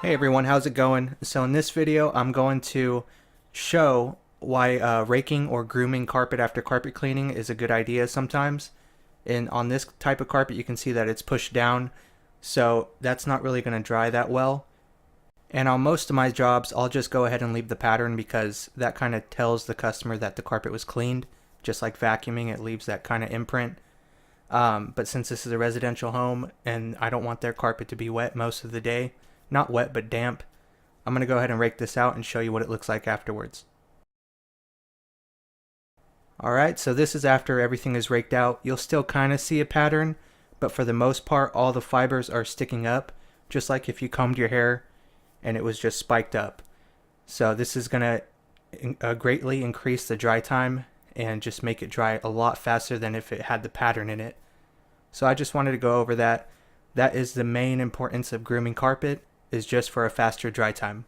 Hey everyone, how's it going? So in this video, I'm going to show why raking or grooming carpet after carpet cleaning is a good idea sometimes. And on this type of carpet, you can see that it's pushed down, so that's not really going to dry that well. And on most of my jobs, I'll just go ahead and leave the pattern because that kind of tells the customer that the carpet was cleaned. Just like vacuuming, it leaves that kind of imprint. But since this is a residential home and I don't want their carpet to be wet most of the day, not wet but damp, I'm going to go ahead and rake this out and show you what it looks like afterwards. Alright, so this is after everything is raked out. You'll still kind of see a pattern, but for the most part all the fibers are sticking up, just like if you combed your hair and it was just spiked up. So this is going to greatly increase the dry time and just make it dry a lot faster than if it had the pattern in it. So I just wanted to go over that. That is the main importance of grooming carpet, is just for a faster dry time.